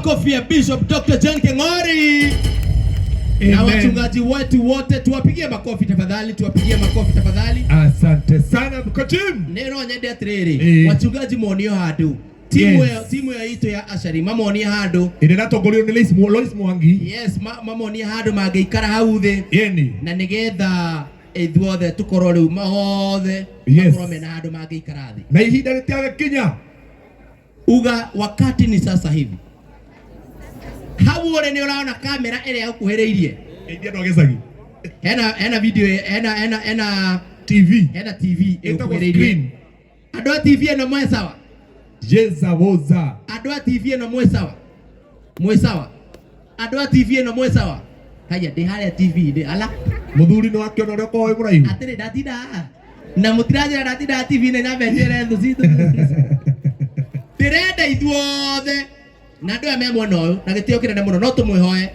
makofi ya Bishop Dr. John Keng'ori. Na wachungaji wetu wote tuwapigie makofi tafadhali, tuwapigie makofi tafadhali. Asante sana Mkachim. Neno nyende atiriri, wachungaji monio hadu. Timu ya ito ya Ashari mamoni hadu. Ina tongolio ni Lois Mwangi. Yes, mamoni hadu mageikara hauthe. Yeni. Na nigetha ithuothe tukorwo riu mahothe. Yes. Makorwo mena hadu mageikara thi. Na ihinda ritiage kinya. Uga wakati ni sasa hivi. Hawore ni uraona kamera ile yakuhereirie. Ndio ndogezagi. Hena video hena TV. Hena TV yakuhereirie. Adwa TV eno mwe sawa. Jeza woza. Adwa TV eno mwe sawa. Mwe sawa. Adwa TV eno mwe sawa. Haya de haya TV de ala. Muthuri no akiona rio koe muraihu. Atire datida. Na mutiraje datida TV ne nyabendere nduzitu. Tirenda ithuothe. Na ndio amemwona uyu na gitio kirenda muno no tumwihoe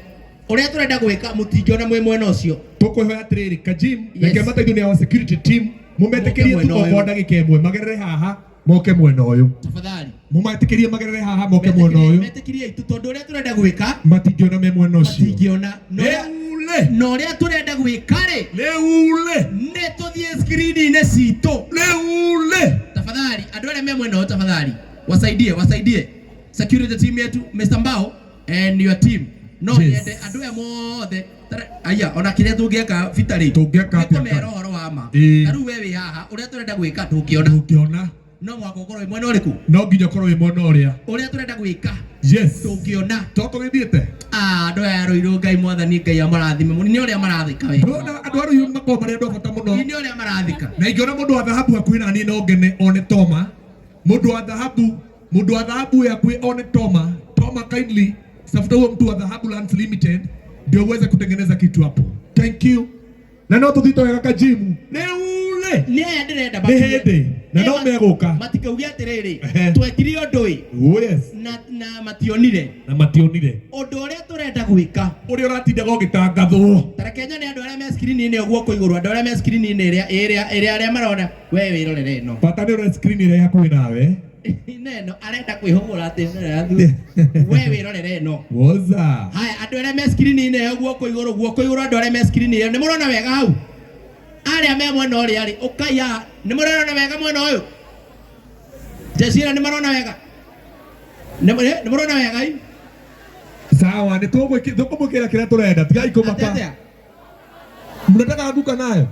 uria turenda gwika mutingiona mwe mwena ucio tukwihoya atiriri Kajim reke mateithio ni our security team mumetekerie tuko ndagika imwe magerere haha moke mwena uyu tafadhali mumetekerie magerere haha moke mwena uyu metekerie itu tondu uria turenda gwika matingiona mwe mwena ucio matingiona no uria turenda gwika ri leule ne tuthie screen ine cito leule tafadhali andu aria me mwena uyu tafadhali wasaidie security team yetu Mr. Mbao and your team no yende andu ya mothe aya ona kiria tungieka vitari tungieka atia mero horo wa ma taru wewe haha uria turenda gwika tungiona no mwako korwo we mwena uriku no nginya korwo we mwena uria turenda gwika yes tungiona toko githiete andu ya roiro ngai mwathani ngai amarathime ni uria marathika we ndona andu a roiro mako mari ndo bata muno ni uria marathika na ingiona mundu wa dhahabu hakuhi na ni no ngene one Toma mundu wa dhahabu ya kwe one Toma kindly safuta huo mtu wa Dhahabu Lands Limited ndio uweze kutengeneza kitu hapo. Thank you. Na no tuthito wega Kajimu. Neule. Ni ndirenda bakende. Na no meguka. Matikaugia atiriri. Twekiri undu wi. Oh yes. Na mationire. Undu uria turenda gwika. Uria uratindaga ugitangathwo. Tarekenya ni andu aria me screen ine uguo kuiguru andu aria me screen ine iria marona we wirorere no. Bata ni ora screen iria yakuwi nawe. Neno arenda kwihugura ati we wirorere no woza haya andu aria me screen ine guoko iguru andu aria me screen ine ni murona wega hau aria me mwena uri ari ukaya ni murona wega mwena uyu Jeshira ni murona wega ni murona wega hii sawa ni tukumukira kira turenda tigai kumaka mnataka anguka nayo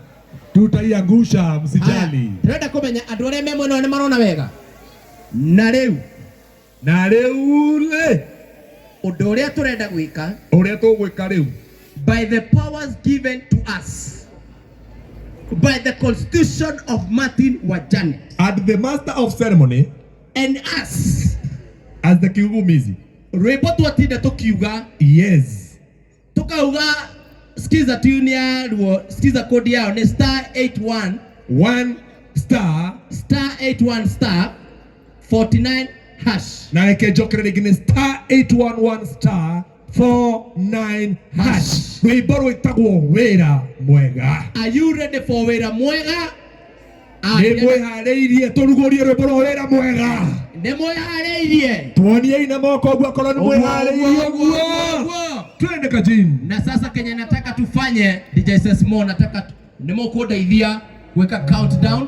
tutaiangusha msijali turenda kumenya andu aria me mwena ni marona wega na riu le undu uria turenda gwika uria tugwika riu by the powers given to us by the constitution of Martin Wajane and the master of ceremony and us as the kigumizi rwimbo twatinda tukiuga yes tukauga skiza tune ya ruo skiza code yao ni *811 *811 49 hash na reke njokere ringi ni *811 49 hash rwimbo rwitagwo wira mwega. Are you ready for wira mwega? Ni mwihariirie turugurie rwimbo rwa wira mwega? Ni mwihariirie tuonie ina moko uguo korwo ni mwihariirie uguo twende Kajim. Na sasa Kenya nataka tufanye DJ Sesmo nataka nimukundeithia gwika countdown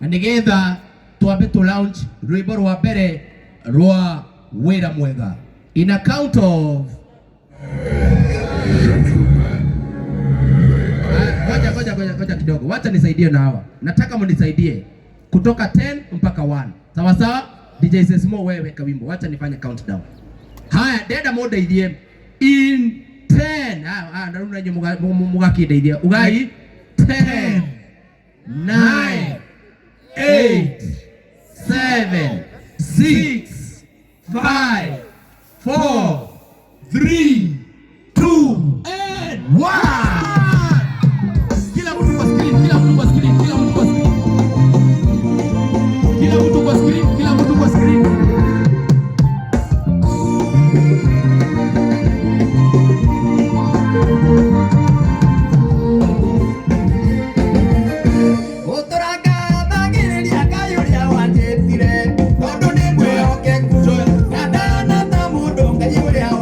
na nigetha twambe tu launch rwimbo rwa mbere rwa wira mwega in a count of ngoja kidogo, wacha nisaidie na hawa, nataka mnisaidie kutoka 10 mpaka 1 sawa sawa. DJ Sesmo wewe kawimbo, wacha nifanye countdown. Haya deda mundeithie in 10 ndaruna nyo mugakindeithia ugai 10 9 8 7 6 5 4 3 2 and 1. Kila mtu kwa screen, kila mtu kwa screen, kila mtu kwa screen, kila mtu kwa screen, kila mtu kwa screen. Tondu ni mwihokeku, na ndana ta mundu ngai uria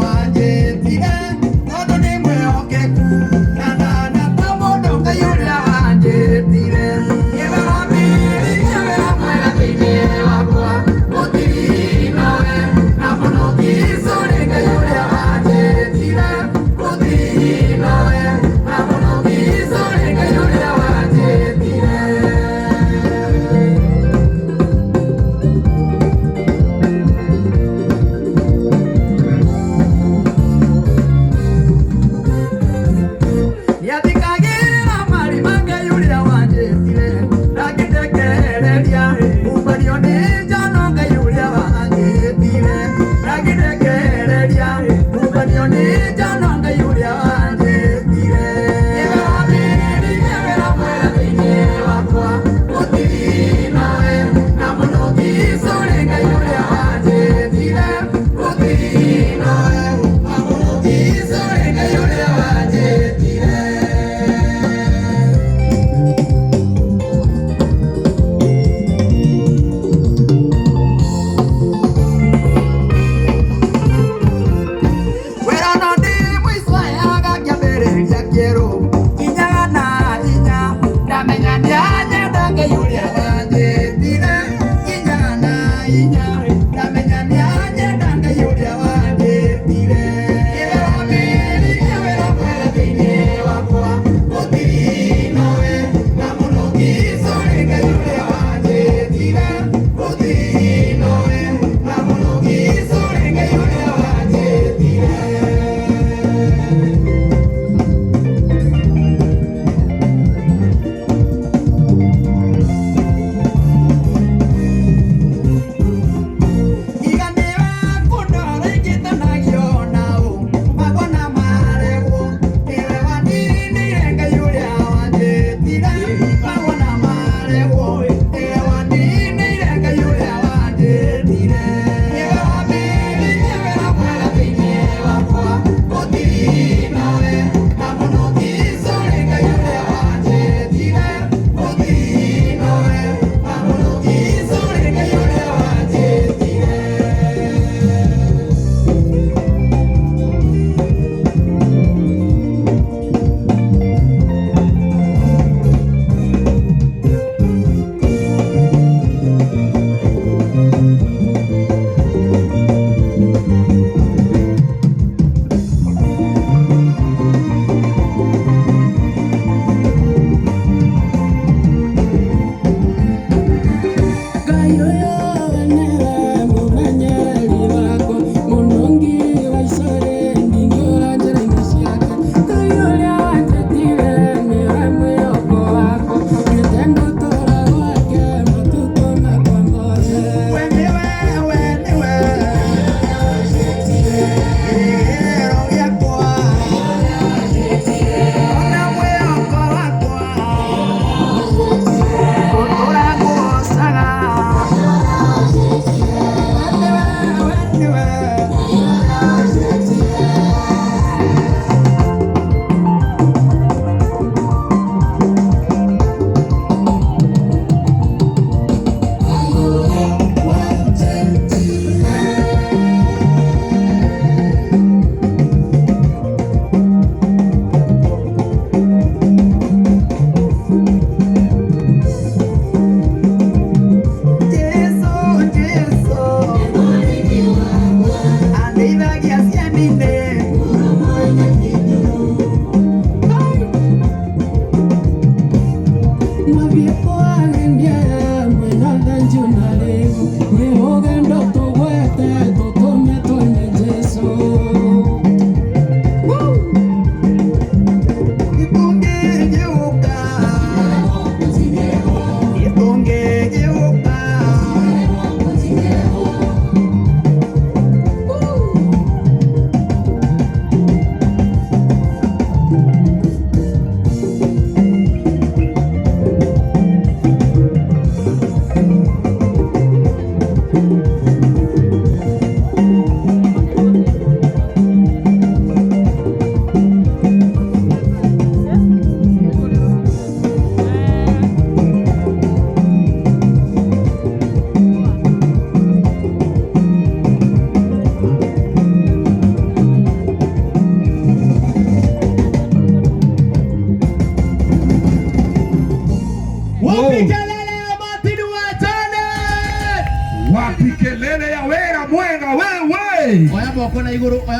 Wapi kelele ya Wera Mwega wewe? Oya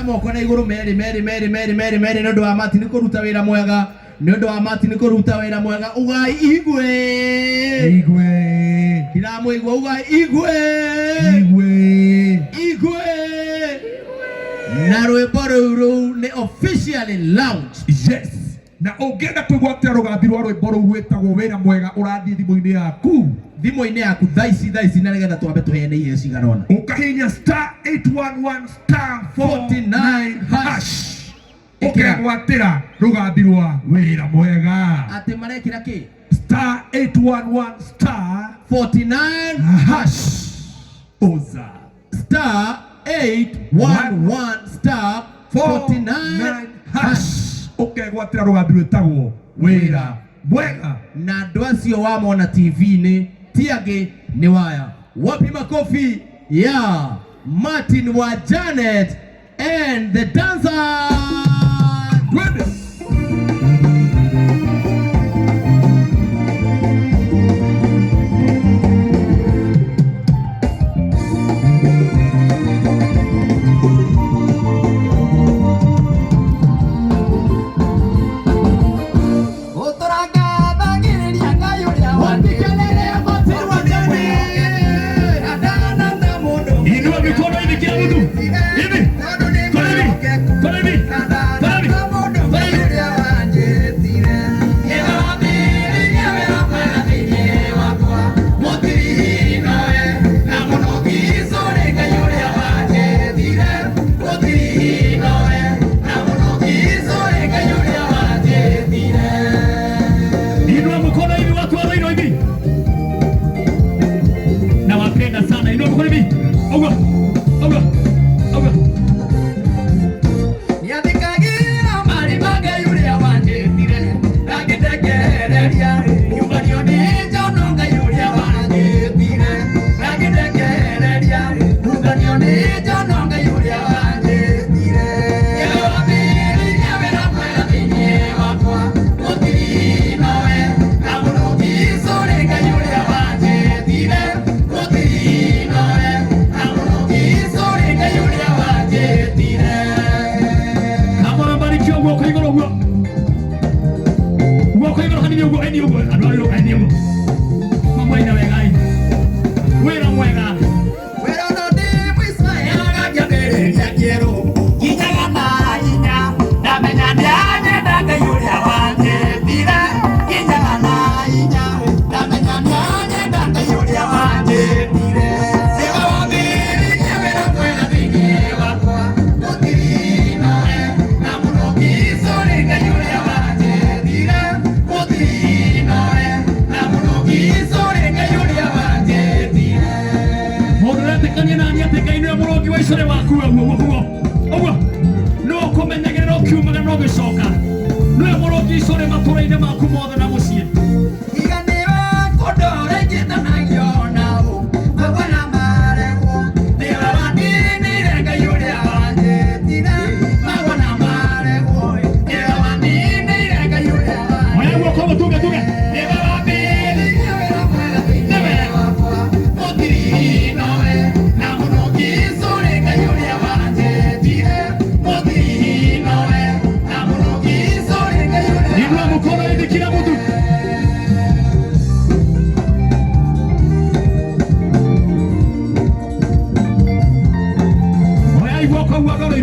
moko na iguru meri nondu wa Mati ni kuruta wira mwega, nondu wa Mati ni kuruta wira mwega. Ugai igwe ndiramwigua. Ugai igwe na rwimbo ruru ni officially launched. Yes. Na ungenda kwigwatira rugambi rwa rwimbo ruru rwitagwo Wira Mwega urathie thimu-ini yaku thaici na nigetha twambe tuhene ihe ciganona ukahinya *811 *49# ukegwatira rugambi rwa Wira Mwega. ati marekira ki *811 *49# oza *811 *49# ukegwatira rugambi rwitagwo Wira Mwega. Na andu acio wamona TV-ini ti angi ni waya. Wapi makofi ya Martin wa Janet and the Dancers.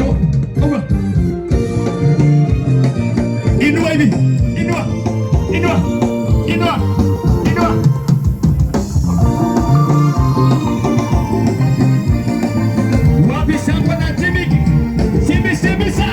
Inua. Inua. Inua hivi. Inua. Inua. Inua. Inua. Wapi shamba na Jimmy? Jimmy Simisa.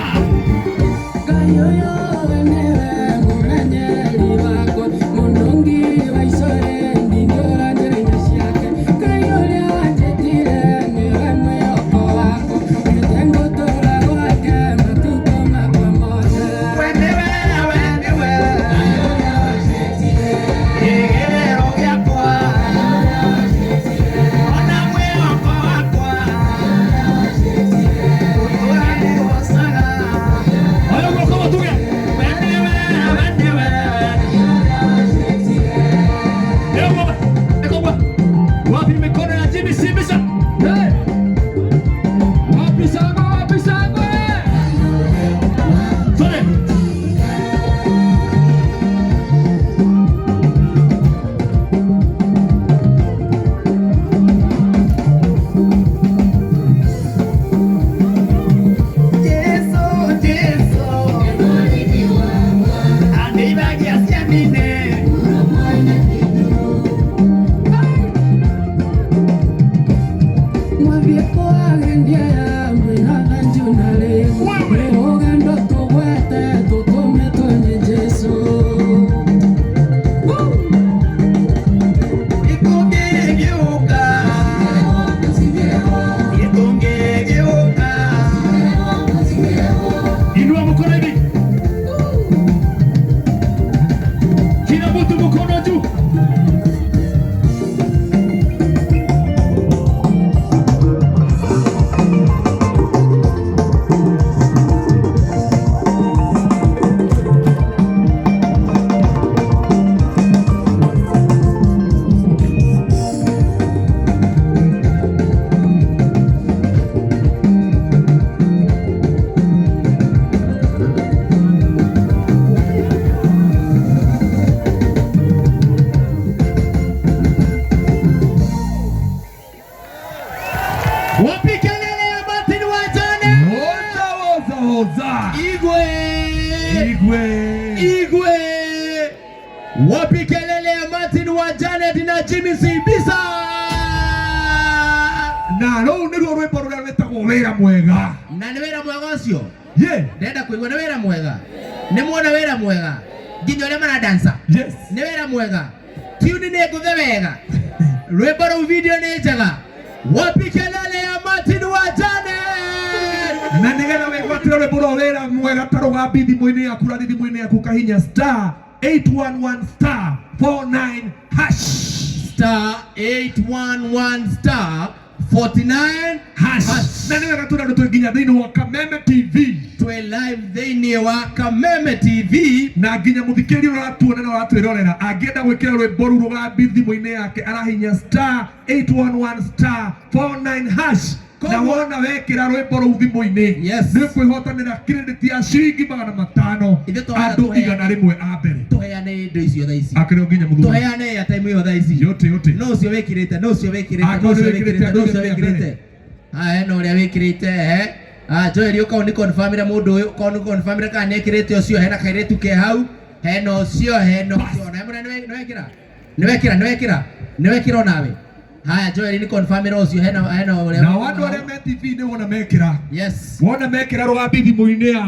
Wapi kelele ya Martin wa Janet na Jimmy Simisa? Na no ndio rwimbo ruria rwetagwo wira mwega. Na ni wira mwega ucio? Ye. Ndenda kuigua ni wira mwega. Ni muona wira mwega. Nginya uria mara dancer. Yes. Ni wira mwega. Tune ni nguthe wega. Rwimbo ru video ni njega. Wapi kelele ya Martin wa Janet? Na nigetha wigwatira rwimbo ru wira mwega taruga thimũ-inĩ yaku ra thimũ-inĩ yaku kahinya star 811 star 49 hash star 811 star 49 hash. Na niwega tuna ndutu nginya thĩinĩ wa Kameme TV. Twe live thĩinĩ wa Kameme TV na nginya mũthikĩrĩria ũratuona na ũratwĩrorera angĩenda gwĩkĩra rwĩmbo rũu rũgambi thimũ-inĩ yake arahinya star 811 star 49 hash. Na wona wekira rwimbo rũu thimũ-inĩ nĩ kwĩhotanĩra credit ya ciringi 500 andũ 100 a mbere. Tuheane indo icio thaa ici. Akĩrĩ nginya mũthuri. Tuheane ya time ĩyo thaa ici. Yote. No ũcio wĩkĩrĩte, no ũcio wĩkĩrĩte, no ũcio wĩkĩrĩte, no ũcio wĩkĩrĩte. No ũrĩa wĩkĩrĩte Joel ũkao ni confirm ĩra mũndũ ũyũ, ũkao ni confirm ĩra kana nĩekĩrĩte ũcio hena kairĩtu ke hau. Hena ũcio, hena ũcio. Na mũna nĩ wekĩra nawe. Haya Joel ni confirm ĩra ũcio hena ũrĩa. Na watu arĩa me TV nĩ wona mekĩra. Yes. Wona mekĩra rũgambi thimũ-inĩ.